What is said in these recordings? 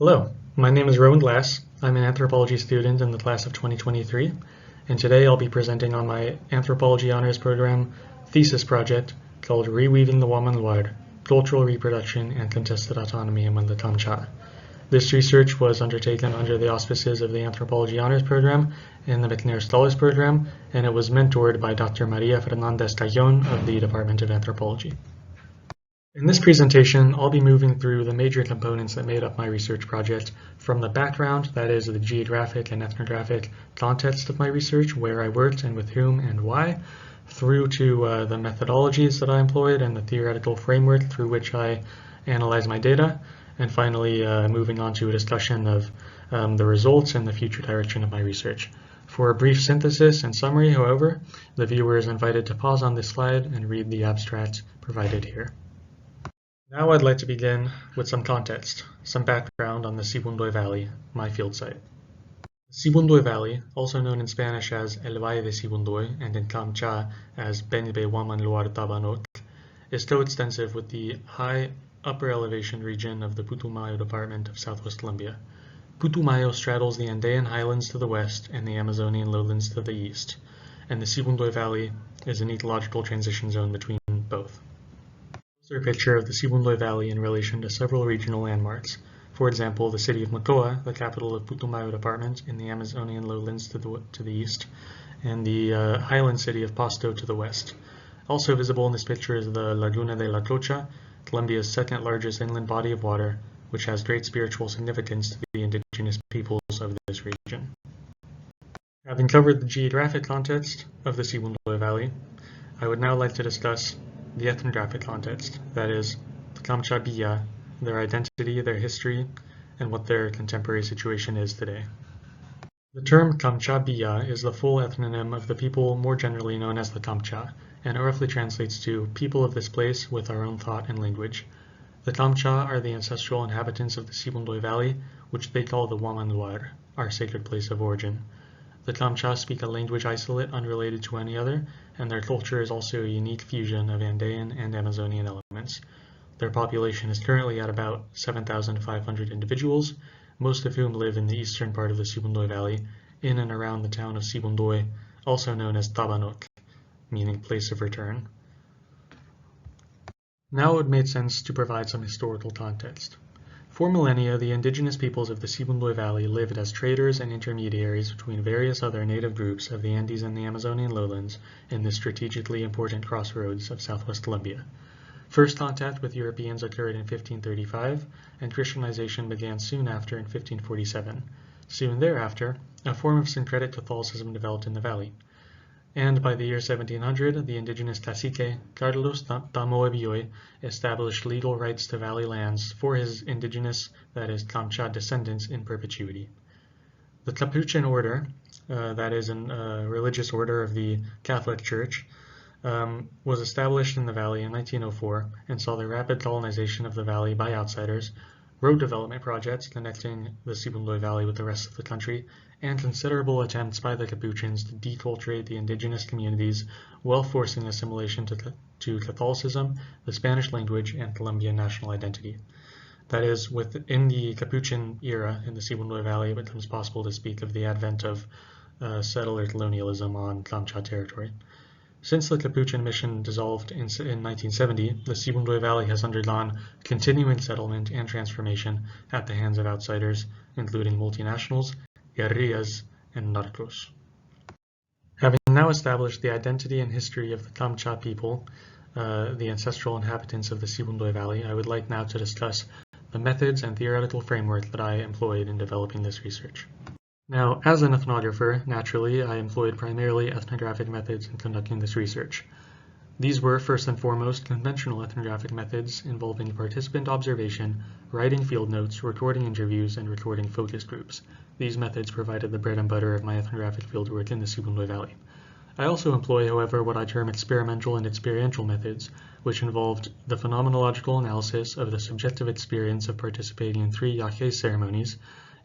Hello, my name is Rowan. I'm an anthropology student in the class of 2023, and today I'll be presenting on my anthropology honors program thesis project called Reweaving the Uaman Luar, Cultural Reproduction and Contested Autonomy among the Kamëntsá. This research was undertaken under the auspices of the anthropology honors program and the McNair Scholars Program, and it was mentored by Dr. Maria Fernandez Cajon of the Department of Anthropology. In this presentation, I'll be moving through the major components that made up my research project, from the background, that is the geographic and ethnographic context of my research, where I worked and with whom and why, through to the methodologies that I employed and the theoretical framework through which I analyze my data, and finally moving on to a discussion of the results and the future direction of my research. For a brief synthesis and summary, however, the viewer is invited to pause on this slide and read the abstract provided here. Now I'd like to begin with some context, some background on the Sibundoy Valley, my field site. The Sibundoy Valley, also known in Spanish as El Valle de Sibundoy and in Kamëntsá as Benbe Uaman Luar Tabanok, is coextensive with the high upper elevation region of the Putumayo department of southwest Colombia. Putumayo straddles the Andean highlands to the west and the Amazonian lowlands to the east, and the Sibundoy Valley is an ecological transition zone between both. A picture of the Sibundoy Valley in relation to several regional landmarks. For example, the city of Macoa, the capital of Putumayo Department in the Amazonian lowlands to the east, and the highland city of Pasto to the west. Also visible in this picture is the Laguna de la Cocha, Colombia's second largest inland body of water, which has great spiritual significance to the indigenous peoples of this region. Having covered the geographic context of the Sibundoy Valley, I would now like to discuss the ethnographic context, that is, the Kamëntsá Biya, their identity, their history, and what their contemporary situation is today. The term Kamëntsá Biya is the full ethnonym of the people more generally known as the Kamëntsá, and it roughly translates to people of this place with our own thought and language. The Kamëntsá are the ancestral inhabitants of the Sibundoy Valley, which they call the Uaman Luar, our sacred place of origin. The Kamëntsá speak a language isolate unrelated to any other, and their culture is also a unique fusion of Andean and Amazonian elements. Their population is currently at about 7,500 individuals, most of whom live in the eastern part of the Sibundoy Valley, in and around the town of Sibundoy, also known as Tabanok, meaning place of return. Now it would make sense to provide some historical context. For millennia, the indigenous peoples of the Sibundoy Valley lived as traders and intermediaries between various other native groups of the Andes and the Amazonian lowlands in this strategically important crossroads of southwest Colombia. First contact with Europeans occurred in 1535, and Christianization began soon after in 1547. Soon thereafter, a form of syncretic Catholicism developed in the valley. And by the year 1700, the indigenous cacique Carlos Tamoebioy established legal rights to valley lands for his indigenous, that is, Kamëntsá descendants in perpetuity. The Capuchin order, that is a religious order of the Catholic Church, was established in the valley in 1904 and saw the rapid colonization of the valley by outsiders, road development projects connecting the Sibundoy Valley with the rest of the country, and considerable attempts by the Capuchins to deculturate the indigenous communities while forcing assimilation to Catholicism, the Spanish language, and Colombian national identity. That is, within the Capuchin era in the Sibundoy Valley, it becomes possible to speak of the advent of settler colonialism on Kamëntsá territory. Since the Capuchin mission dissolved in 1970, the Sibundoy Valley has undergone continuing settlement and transformation at the hands of outsiders, including multinationals, guerrillas, and narcos. Having now established the identity and history of the Kamëntsá people, the ancestral inhabitants of the Sibundoy Valley, I would like now to discuss the methods and theoretical framework that I employed in developing this research. Now, as an ethnographer, naturally, I employed primarily ethnographic methods in conducting this research. These were, first and foremost, conventional ethnographic methods involving participant observation, writing field notes, recording interviews, and recording focus groups. These methods provided the bread and butter of my ethnographic fieldwork in the Sibundoy Valley. I also employ, however, what I term experimental and experiential methods, which involved the phenomenological analysis of the subjective experience of participating in 3 Yahe ceremonies,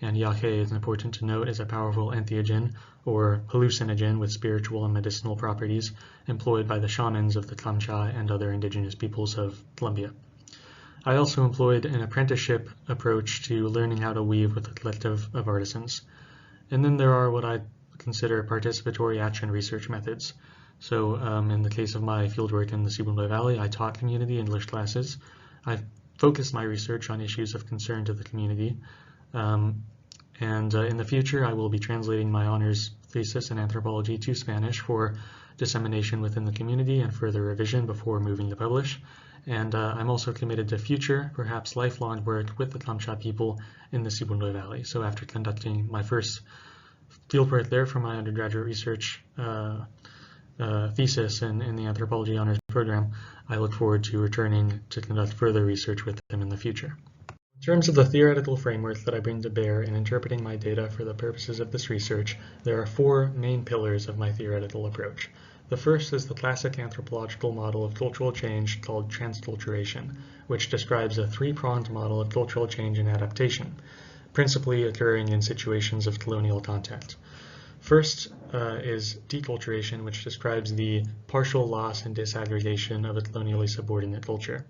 and Yahe, is important to note, is a powerful entheogen, or hallucinogen with spiritual and medicinal properties, employed by the shamans of the Kamëntsá and other indigenous peoples of Colombia. I also employed an apprenticeship approach to learning how to weave with a collective of artisans. And then there are what I consider participatory action research methods. So in the case of my fieldwork in the Sibundoy Valley, I taught community English classes. I focused my research on issues of concern to the community. In the future, I will be translating my honors thesis in anthropology to Spanish for dissemination within the community and further revision before moving to publish. And I'm also committed to future, perhaps lifelong work with the Kamëntsá people in the Sibundoy Valley. So after conducting my first fieldwork there for my undergraduate research thesis in the anthropology honors program, I look forward to returning to conduct further research with them in the future. In terms of the theoretical framework that I bring to bear in interpreting my data for the purposes of this research, there are four main pillars of my theoretical approach. The first is the classic anthropological model of cultural change called transculturation, which describes a three-pronged model of cultural change and adaptation, principally occurring in situations of colonial contact. First is deculturation, which describes the partial loss and disaggregation of a colonially subordinate culture.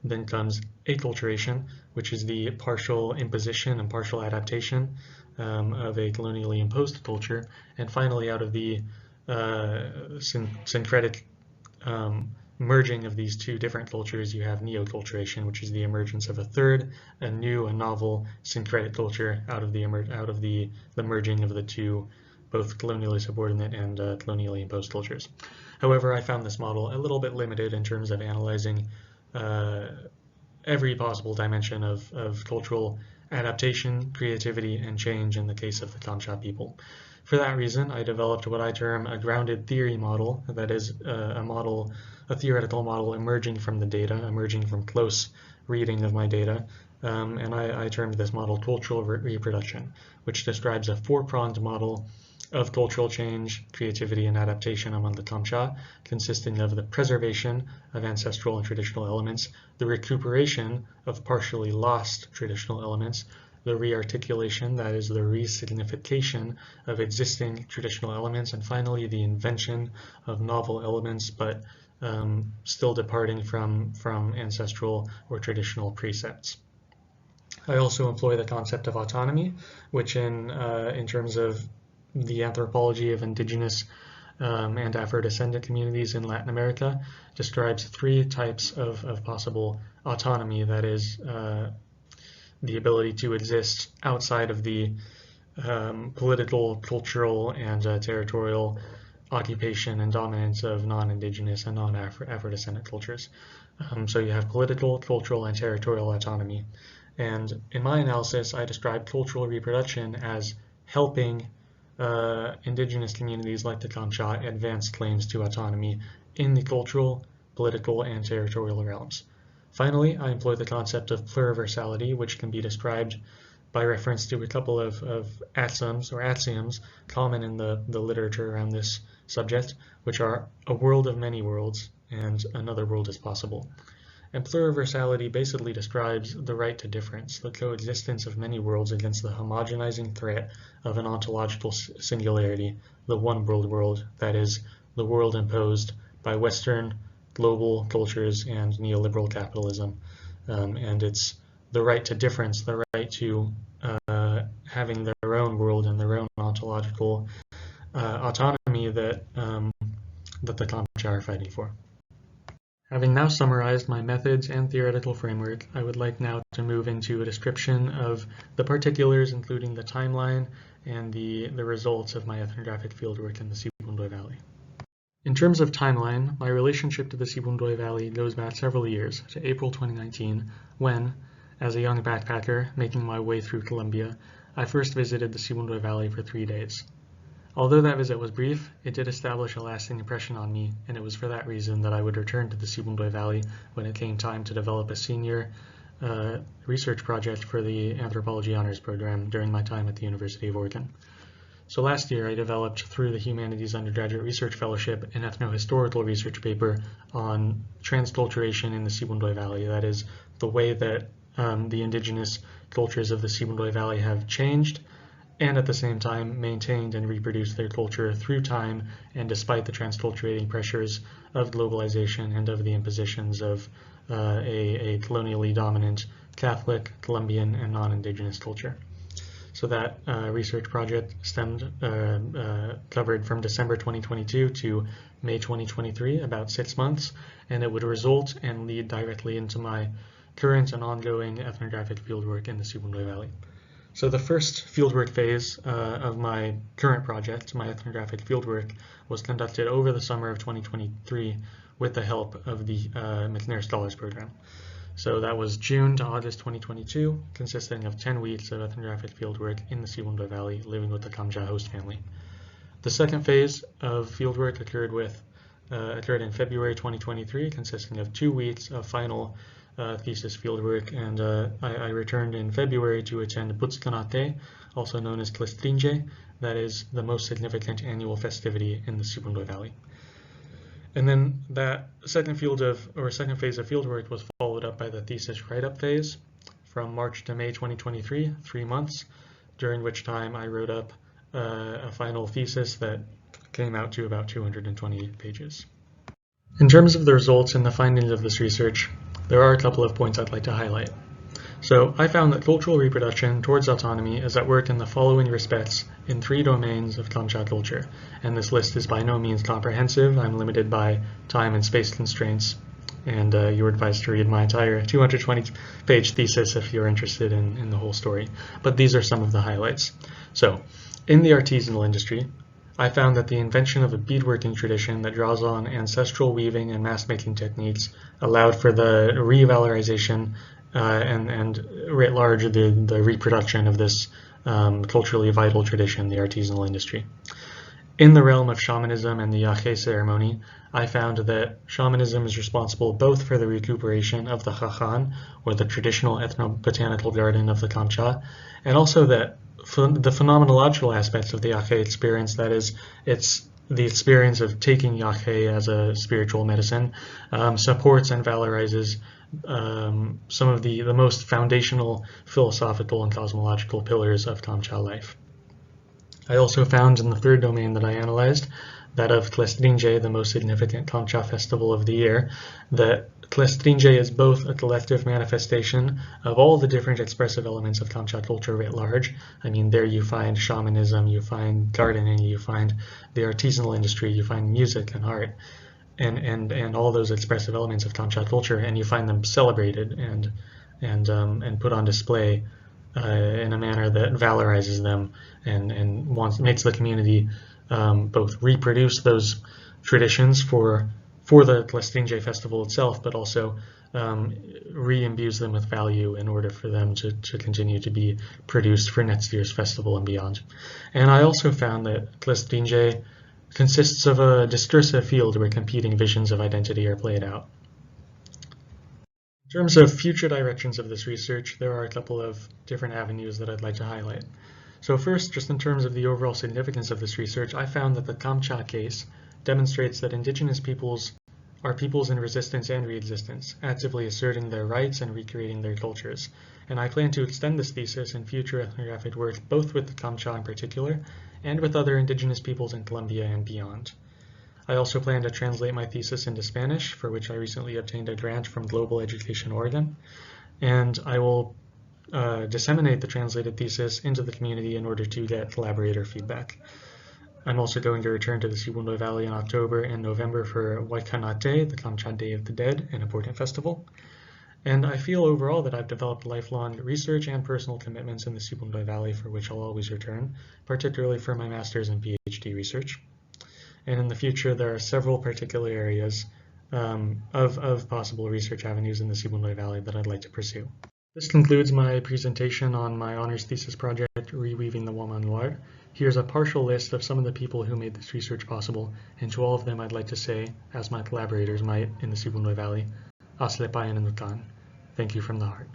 Then comes acculturation, which is the partial imposition and partial adaptation of a colonially imposed culture. And finally, out of the syncretic merging of these two different cultures, you have neoculturation, which is the emergence of a third, a new, a novel syncretic culture out of the merging of the two, both colonially subordinate and colonially imposed cultures. However, I found this model a little bit limited in terms of analyzing every possible dimension of cultural adaptation, creativity, and change in the case of the Kamëntsá people. For that reason, I developed what I term a grounded theory model, that is a theoretical model emerging from the data, emerging from close reading of my data, and I termed this model cultural reproduction, which describes a four-pronged model of cultural change, creativity, and adaptation among the Kamëntsá, consisting of the preservation of ancestral and traditional elements, the recuperation of partially lost traditional elements, the rearticulation, that is the resignification of existing traditional elements, and finally the invention of novel elements, but still departing from ancestral or traditional precepts. I also employ the concept of autonomy, which in terms of the anthropology of indigenous and Afro-descendant communities in Latin America, describes three types of possible autonomy, that is the ability to exist outside of the political, cultural, and territorial occupation and dominance of non-indigenous and non-Afro-descendant cultures. So you have political, cultural, and territorial autonomy. And in my analysis, I describe cultural reproduction as helping indigenous communities like the Kamëntsá advance claims to autonomy in the cultural, political, and territorial realms. Finally, I employ the concept of pluriversality, which can be described by reference to a couple of axioms common in the literature around this subject, which are a world of many worlds and another world is possible. And pluriversality basically describes the right to difference, the coexistence of many worlds against the homogenizing threat of an ontological singularity, the one world, that is, the world imposed by Western global cultures and neoliberal capitalism. And it's the right to difference, the right to having their own world and their own ontological autonomy that the Kamëntsá are fighting for. Having now summarized my methods and theoretical framework, I would like now to move into a description of the particulars, including the timeline and the results of my ethnographic fieldwork in the Sibundoy Valley. In terms of timeline, my relationship to the Sibundoy Valley goes back several years, to April 2019, when, as a young backpacker making my way through Colombia, I first visited the Sibundoy Valley for 3 days. Although that visit was brief, it did establish a lasting impression on me, and it was for that reason that I would return to the Sibundoy Valley when it came time to develop a senior research project for the Anthropology Honors Program during my time at the University of Oregon. So last year I developed, through the Humanities Undergraduate Research Fellowship, an ethnohistorical research paper on transculturation in the Sibundoy Valley, that is, the way that the indigenous cultures of the Sibundoy Valley have changed and at the same time maintained and reproduced their culture through time and despite the transculturating pressures of globalization and of the impositions of a colonially dominant Catholic, Colombian, and non-indigenous culture. So that research project covered from December 2022 to May 2023, about 6 months, and it would result and lead directly into my current and ongoing ethnographic fieldwork in the Sibundoy Valley. So the first fieldwork phase of my current project, my ethnographic fieldwork, was conducted over the summer of 2023 with the help of the McNair Scholars Program. So that was June to August 2022, consisting of 10 weeks of ethnographic fieldwork in the Sibundoy Valley, living with the Kamëntsá host family. The second phase of fieldwork occurred in February 2023, consisting of 2 weeks of final thesis fieldwork, and I returned in February to attend Butskanate, also known as Klestrinje, that is the most significant annual festivity in the Sibundoy Valley. And then that second phase of fieldwork was followed up by the thesis write-up phase from March to May 2023, 3 months, during which time I wrote up a final thesis that came out to about 220 pages. In terms of the results and the findings of this research, there are a couple of points I'd like to highlight. So I found that cultural reproduction towards autonomy is at work in the following respects in 3 domains of Kamëntsá culture, and this list is by no means comprehensive. I'm limited by time and space constraints, and you're advised to read my entire 220-page thesis if you're interested in the whole story. But these are some of the highlights. So, in the artisanal industry, I found that the invention of a beadworking tradition that draws on ancestral weaving and mask-making techniques allowed for the revalorization and writ large the reproduction of this culturally vital tradition, the artisanal industry. In the realm of shamanism and the Yahe ceremony, I found that shamanism is responsible both for the recuperation of the Khakan, or the traditional ethnobotanical garden of the Kamëntsá, and also that the phenomenological aspects of the Yahe experience, that is, it's the experience of taking Yahe as a spiritual medicine, supports and valorizes some of the most foundational philosophical and cosmological pillars of Kamëntsá life. I also found in the third domain that I analyzed, that of Klestrinje, the most significant Kamëntsá festival of the year, that Klestrinje is both a collective manifestation of all the different expressive elements of Kamëntsá culture writ large. I mean, there you find shamanism, you find gardening, you find the artisanal industry, you find music and art, and all those expressive elements of Kamëntsá culture, and you find them celebrated and put on display in a manner that valorizes them and makes the community both reproduce those traditions for the Klestrinje festival itself, but also re-imbues them with value in order for them to continue to be produced for next year's festival and beyond. And I also found that Klestrinje consists of a discursive field where competing visions of identity are played out. In terms of future directions of this research, there are a couple of different avenues that I'd like to highlight. So first, just in terms of the overall significance of this research, I found that the Kamëntsá case demonstrates that indigenous peoples are peoples in resistance and re-existence, actively asserting their rights and recreating their cultures. And I plan to extend this thesis in future ethnographic work, both with the Kamëntsá in particular, and with other indigenous peoples in Colombia and beyond. I also plan to translate my thesis into Spanish, for which I recently obtained a grant from Global Education Oregon, and I will disseminate the translated thesis into the community in order to get collaborator feedback. I'm also going to return to the Sibundoy Valley in October and November for Waikanate, the Kamëntsá Day of the Dead, an important festival. And I feel overall that I've developed lifelong research and personal commitments in the Sibundoy Valley for which I'll always return, particularly for my master's and PhD research. And in the future, there are several particular areas of possible research avenues in the Sibundoy Valley that I'd like to pursue. This concludes my presentation on my honors thesis project, Reweaving the Uaman Luar. Here's a partial list of some of the people who made this research possible, and to all of them I'd like to say, as my collaborators might in the Sibundoy Valley, Aslepayan and Lukan. Thank you from the heart.